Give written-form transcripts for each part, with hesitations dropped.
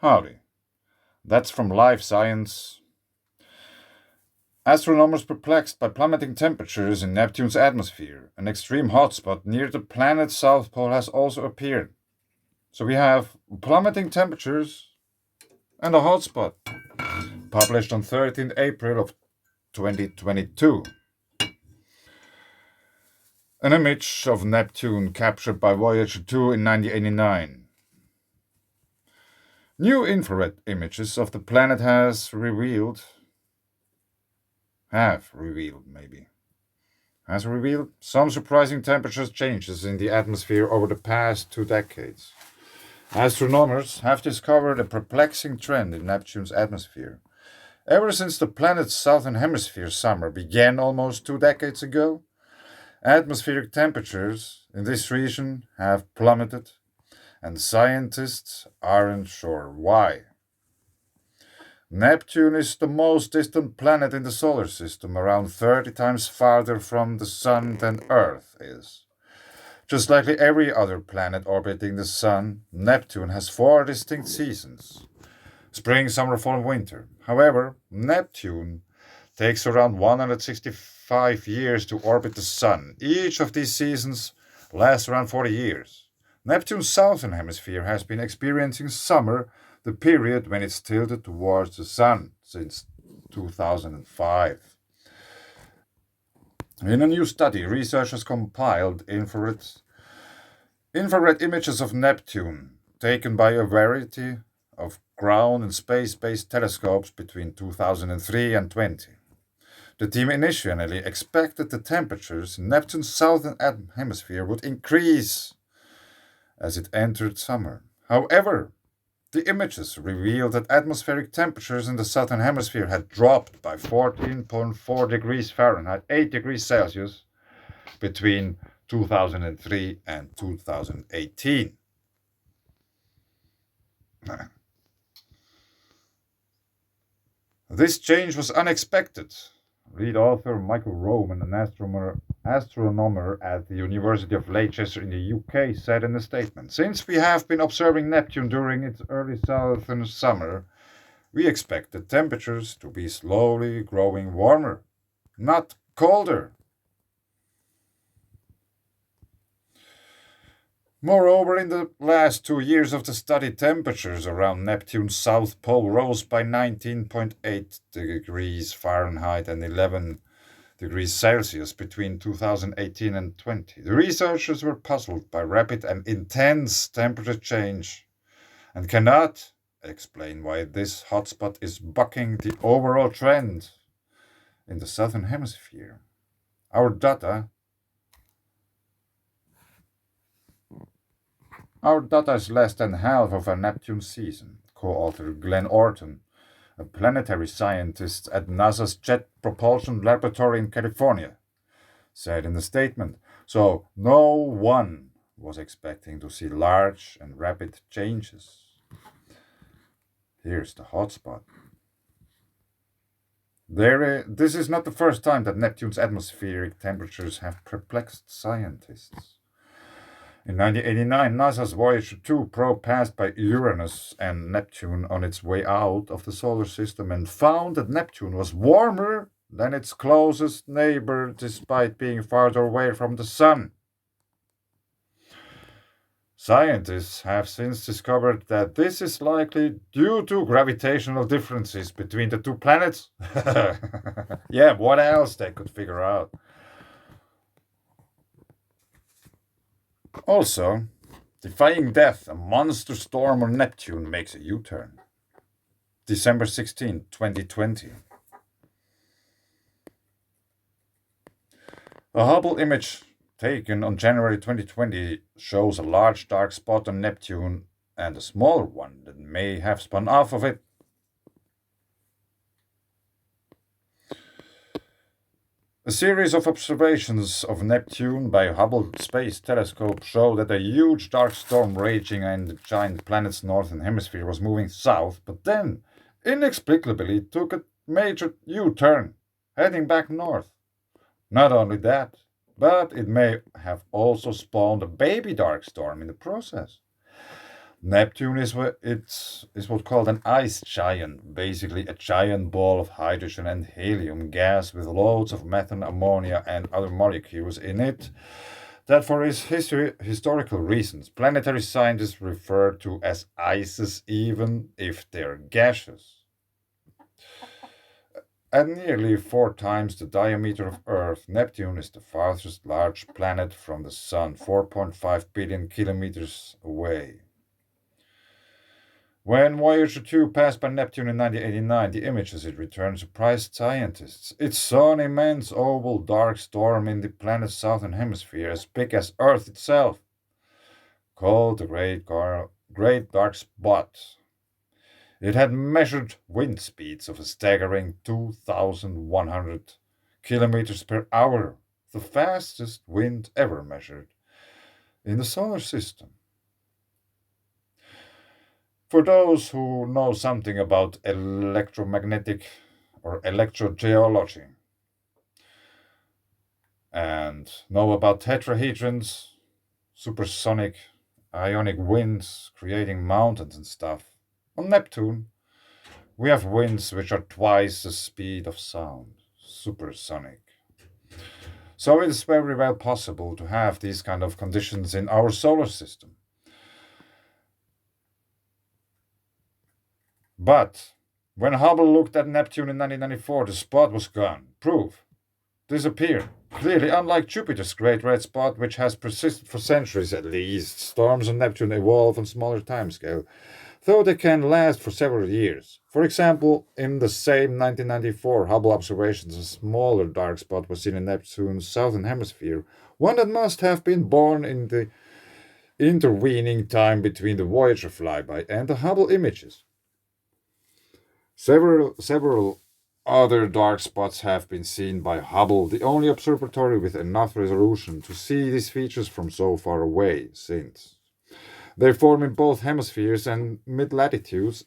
Howdy. That's from Life Science. Astronomers perplexed by plummeting temperatures in Neptune's atmosphere. An extreme hotspot near the planet's south pole has also appeared. So we have plummeting temperatures and a hotspot. Published on 13th April of 2022. An image of Neptune captured by Voyager 2 in 1989. New infrared images of the planet have revealed some surprising temperature changes in the atmosphere over the past 2 decades. Astronomers have discovered a perplexing trend in Neptune's atmosphere. Ever since the planet's southern hemisphere summer began almost 2 decades ago, atmospheric temperatures in this region have plummeted, and scientists aren't sure why. Neptune is the most distant planet in the solar system, around 30 times farther from the Sun than Earth is. Just like every other planet orbiting the Sun, Neptune has 4 distinct seasons: spring, summer, fall, and winter. However, Neptune takes around 165 years to orbit the Sun. Each of these seasons lasts around 40 years. Neptune's southern hemisphere has been experiencing summer, the period when it's tilted towards the Sun, since 2005. In a new study, researchers compiled infrared images of Neptune taken by a variety of ground and space-based telescopes between 2003 and 20. The team initially expected the temperatures in Neptune's southern hemisphere would increase as it entered summer. However, the images revealed that atmospheric temperatures in the southern hemisphere had dropped by 14.4 degrees Fahrenheit, 8 degrees Celsius, between 2003 and 2018. This change was unexpected. Lead author Michael Roman, an astronomer at the University of Leicester in the UK, said in a statement, "Since we have been observing Neptune during its early southern summer, we expect the temperatures to be slowly growing warmer, not colder." Moreover, in the last 2 years of the study, temperatures around Neptune's south pole rose by 19.8 degrees Fahrenheit and 11 degrees Celsius between 2018 and 20. The researchers were puzzled by rapid and intense temperature change and cannot explain why this hotspot is bucking the overall trend in the southern hemisphere. Our data is less than half of a Neptune season, co-author Glenn Orton, a planetary scientist at NASA's Jet Propulsion Laboratory in California, said in a statement. So no one was expecting to see large and rapid changes. Here's the hotspot. This is not the first time that Neptune's atmospheric temperatures have perplexed scientists. In 1989, NASA's Voyager 2 probe passed by Uranus and Neptune on its way out of the solar system and found that Neptune was warmer than its closest neighbor despite being farther away from the Sun. Scientists have since discovered that this is likely due to gravitational differences between the two planets. Yeah, what else they could figure out? Also, defying death, a monster storm on Neptune makes a U-turn. December 16, 2020. A Hubble image taken on January 2020 shows a large dark spot on Neptune and a smaller one that may have spun off of it. A series of observations of Neptune by Hubble Space Telescope show that a huge dark storm raging in the giant planet's northern hemisphere was moving south, but then inexplicably took a major U-turn, heading back north. Not only that, but it may have also spawned a baby dark storm in the process. Neptune is what's called an ice giant, basically a giant ball of hydrogen and helium gas with loads of methane, ammonia, and other molecules in it that, for its historical reasons, planetary scientists refer to as ices, even if they're gaseous. At nearly 4 times the diameter of Earth, Neptune is the farthest large planet from the Sun, 4.5 billion kilometers away. When Voyager 2 passed by Neptune in 1989, the images it returned surprised scientists. It saw an immense oval dark storm in the planet's southern hemisphere, as big as Earth itself, called the Great Dark Spot. It had measured wind speeds of a staggering 2,100 kilometers per hour, the fastest wind ever measured in the solar system. For those who know something about electromagnetic or electrogeology and know about tetrahedrons, supersonic ionic winds creating mountains and stuff, on Neptune we have winds which are twice the speed of sound, supersonic. So it is very well possible to have these kind of conditions in our solar system. But when Hubble looked at Neptune in 1994, the spot was gone. Proof. Disappeared. Clearly, unlike Jupiter's Great Red Spot, which has persisted for centuries at least, storms on Neptune evolve on smaller timescale, though they can last for several years. For example, in the same 1994 Hubble observations, a smaller dark spot was seen in Neptune's southern hemisphere, one that must have been born in the intervening time between the Voyager flyby and the Hubble images. Several other dark spots have been seen by Hubble, the only observatory with enough resolution to see these features from so far away since. They form in both hemispheres and mid-latitudes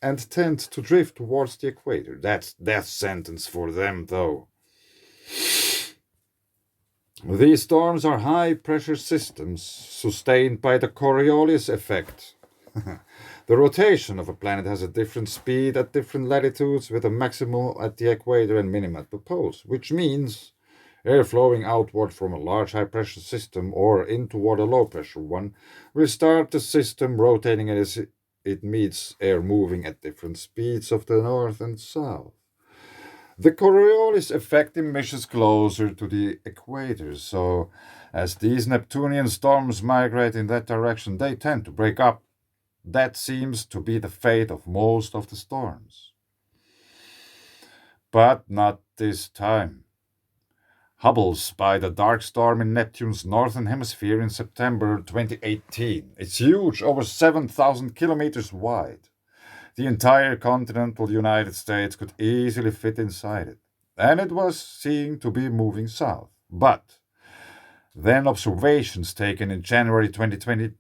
and tend to drift towards the equator. That's death sentence for them, though. These storms are high-pressure systems sustained by the Coriolis effect. The rotation of a planet has a different speed at different latitudes, with a maximal at the equator and minimum at the poles, which means air flowing outward from a large high-pressure system or in toward a low-pressure one will start the system rotating as it meets air moving at different speeds of the north and south. The Coriolis effect emissions closer to the equator, so as these Neptunian storms migrate in that direction, they tend to break up. That seems to be the fate of most of the storms. But not this time. Hubble spied a dark storm in Neptune's northern hemisphere in September 2018. It's huge, over 7,000 kilometers wide. The entire continental United States could easily fit inside it, and it was seen to be moving south. But then observations taken in January 2020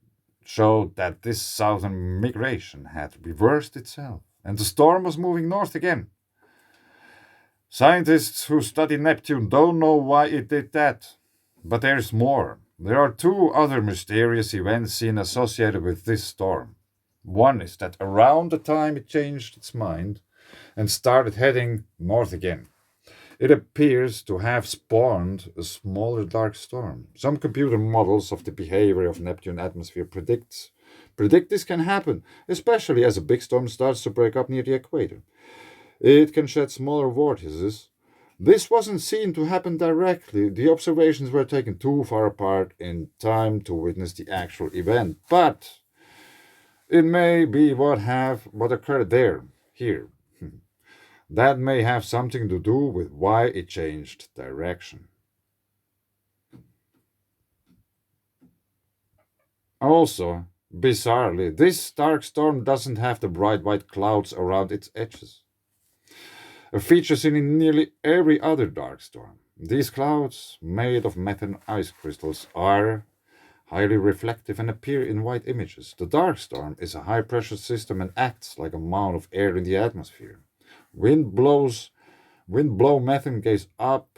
showed that this southern migration had reversed itself, and the storm was moving north again. Scientists who study Neptune don't know why it did that, but there's more. There are two other mysterious events seen associated with this storm. One is that around the time it changed its mind and started heading north again, it appears to have spawned a smaller dark storm. Some computer models of the behavior of Neptune's atmosphere predict this can happen, especially as a big storm starts to break up near the equator. It can shed smaller vortices. This wasn't seen to happen directly. The observations were taken too far apart in time to witness the actual event, but it may be what occurred here. That may have something to do with why it changed direction. Also, bizarrely, this dark storm doesn't have the bright white clouds around its edges, a feature seen in nearly every other dark storm. These clouds, made of methane ice crystals, are highly reflective and appear in white images. The dark storm is a high-pressure system and acts like a mound of air in the atmosphere. Wind blow methane gas up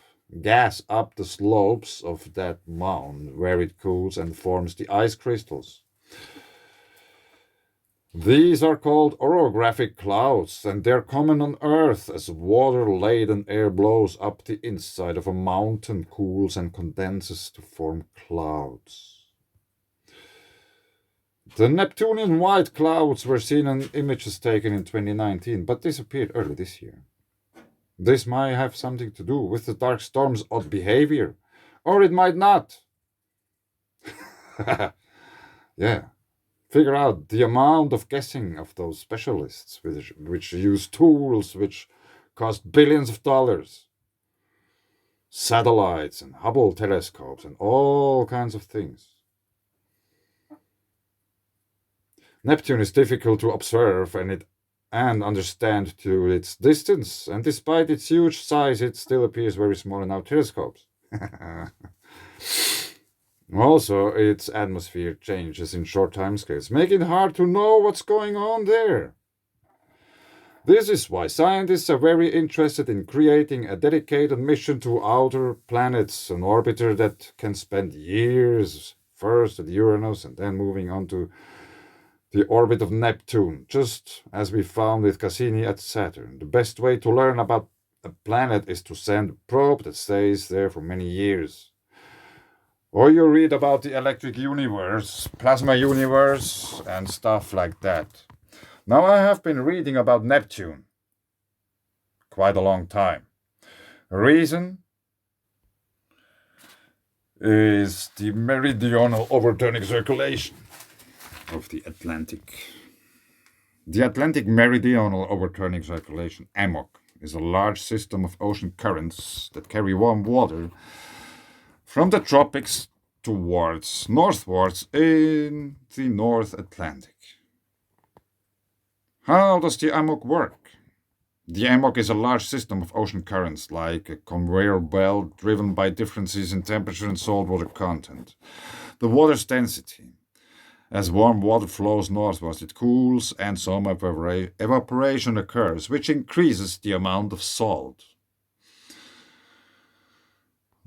the slopes of that mound where it cools and forms the ice crystals. These are called orographic clouds, and they're common on Earth as water-laden air blows up the inside of a mountain, cools and condenses to form clouds. The Neptunian white clouds were seen in images taken in 2019, but disappeared early this year. This might have something to do with the dark storm's odd behavior, or it might not. Yeah. Figure out the amount of guessing of those specialists which use tools which cost billions of dollars. Satellites and Hubble telescopes and all kinds of things. Neptune is difficult to observe and understand to its distance, and despite its huge size, it still appears very small in our telescopes. Also, its atmosphere changes in short timescales, making it hard to know what's going on there. This is why scientists are very interested in creating a dedicated mission to outer planets, an orbiter that can spend years first at Uranus and then moving on to the orbit of Neptune, just as we found with Cassini at Saturn. The best way to learn about a planet is to send a probe that stays there for many years. Or you read about the electric universe, plasma universe, and stuff like that. Now I have been reading about Neptune quite a long time. The reason is the meridional overturning circulation of the Atlantic. The Atlantic meridional overturning circulation, AMOC, is a large system of ocean currents that carry warm water from the tropics northwards in the North Atlantic. How does the AMOC work? The AMOC is a large system of ocean currents, like a conveyor belt driven by differences in temperature and saltwater content. The water's density. As warm water flows northwards, it cools and some evaporation occurs, which increases the amount of salt.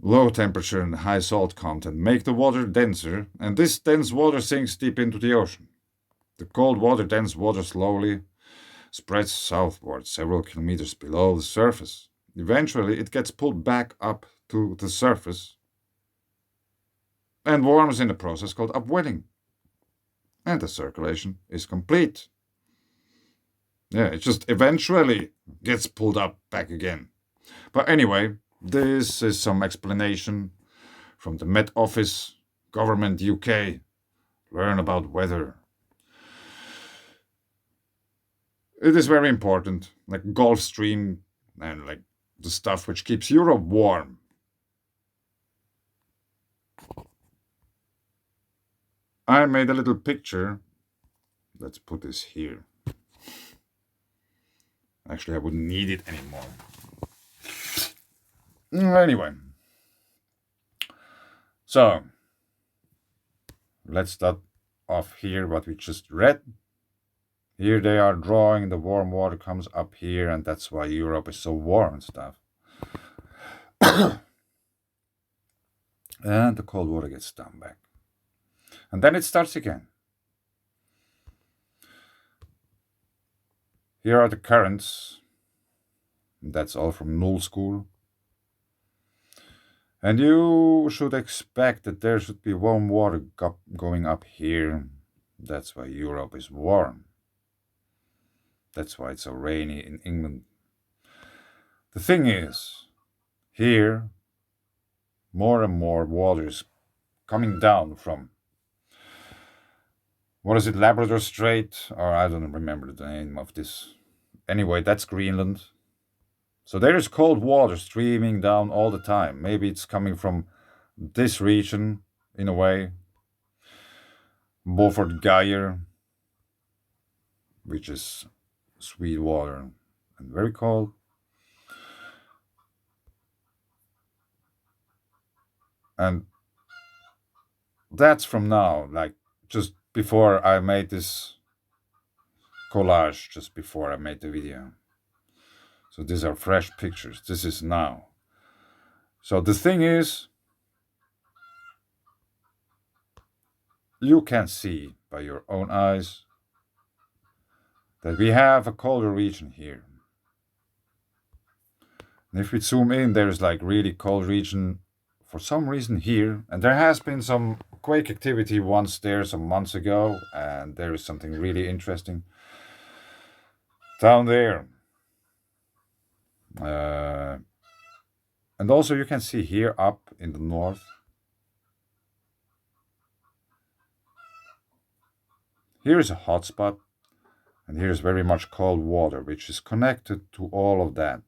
Low temperature and high salt content make the water denser, and this dense water sinks deep into the ocean. The cold water, dense water slowly spreads southward several kilometers below the surface. Eventually, it gets pulled back up to the surface and warms in a process called upwelling. And the circulation is complete. Yeah, it just eventually gets pulled up back again. But anyway, this is some explanation from the Met Office, Government UK. Learn about weather. It is very important, like Gulf Stream and like the stuff which keeps Europe warm. I made a little picture. Let's put this here. Actually, I wouldn't need it anymore. Anyway. So, let's start off here what we just read. Here they are drawing, the warm water comes up here, and that's why Europe is so warm and stuff. And the cold water gets down back. And then it starts again. Here are the currents. That's all from Nullschool. And you should expect that there should be warm water going up here. That's why Europe is warm. That's why it's so rainy in England. The thing is, here, more and more water is coming down from, what is it, Labrador Strait? Or I don't remember the name of this. Anyway, that's Greenland. So there is cold water streaming down all the time. Maybe it's coming from this region, in a way. Beaufort Gyre, which is sweet water and very cold. And that's from now, like just before I made this collage, just before I made the video. So these are fresh pictures. This is now. So the thing is, you can see by your own eyes that we have a colder region here. And if we zoom in, there's like really cold region for some reason here. And there has been some quake activity once there some months ago. And there is something really interesting down there. And also you can see here up in the north. Here is a hotspot. And here is very much cold water, which is connected to all of that.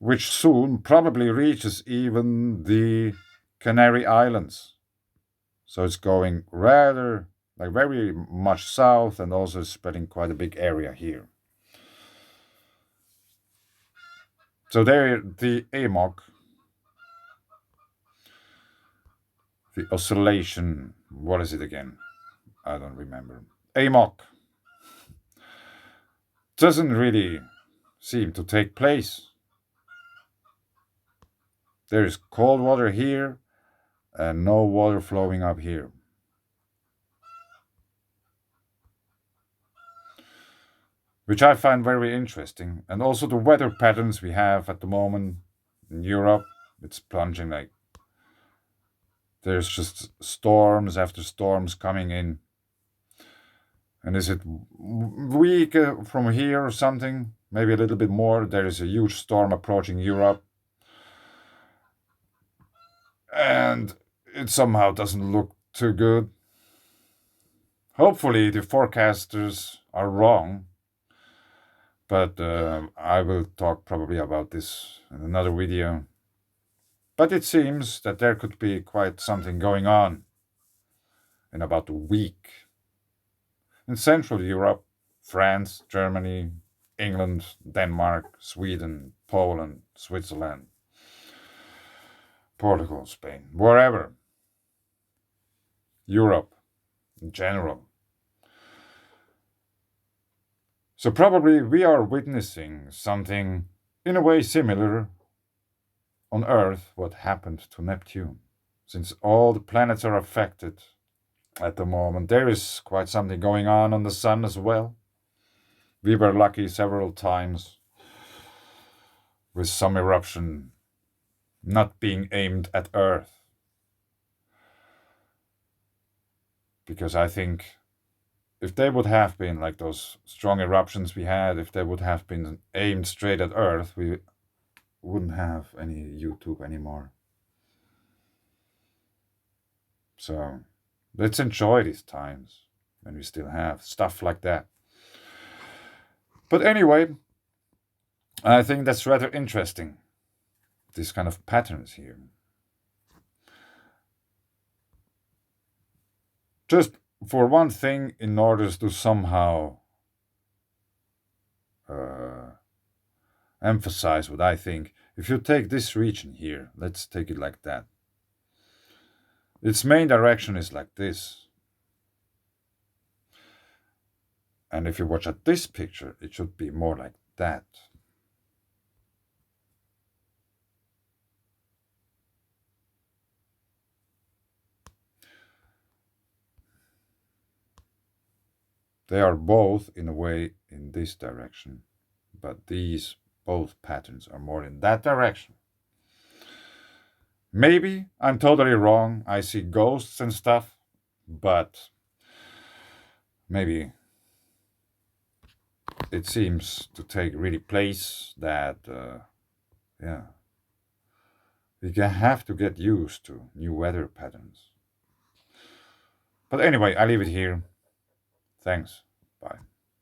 Which soon probably reaches even the Canary Islands. So it's going rather, like very much south and also spreading quite a big area here. So there, the AMOC, the oscillation, what is it again? I don't remember. AMOC doesn't really seem to take place. There is cold water here and no water flowing up here. Which I find very interesting. And also the weather patterns we have at the moment in Europe, it's plunging like there's just storms after storms coming in. And is it week from here or something? Maybe a little bit more. There is a huge storm approaching Europe. And it somehow doesn't look too good. Hopefully the forecasters are wrong. But I will talk probably about this in another video. But it seems that there could be quite something going on in about a week. In Central Europe, France, Germany, England, Denmark, Sweden, Poland, Switzerland, Portugal, Spain, wherever. Europe in general. So probably we are witnessing something in a way similar on Earth what happened to Neptune. Since all the planets are affected at the moment, there is quite something going on the Sun as well. We were lucky several times with some eruption not being aimed at Earth. Because I think if they would have been like those strong eruptions we had, if they would have been aimed straight at Earth, we wouldn't have any YouTube anymore. So let's enjoy these times when we still have stuff like that. But anyway, I think that's rather interesting, this kind of patterns here. Just for one thing, in order to somehow emphasize what I think, if you take this region here, let's take it like that. Its main direction is like this. And if you watch at this picture, it should be more like that. They are both in a way in this direction, but these both patterns are more in that direction. Maybe I'm totally wrong. I see ghosts and stuff, but maybe it seems to take really place that, we have to get used to new weather patterns. But anyway, I leave it here. Thanks.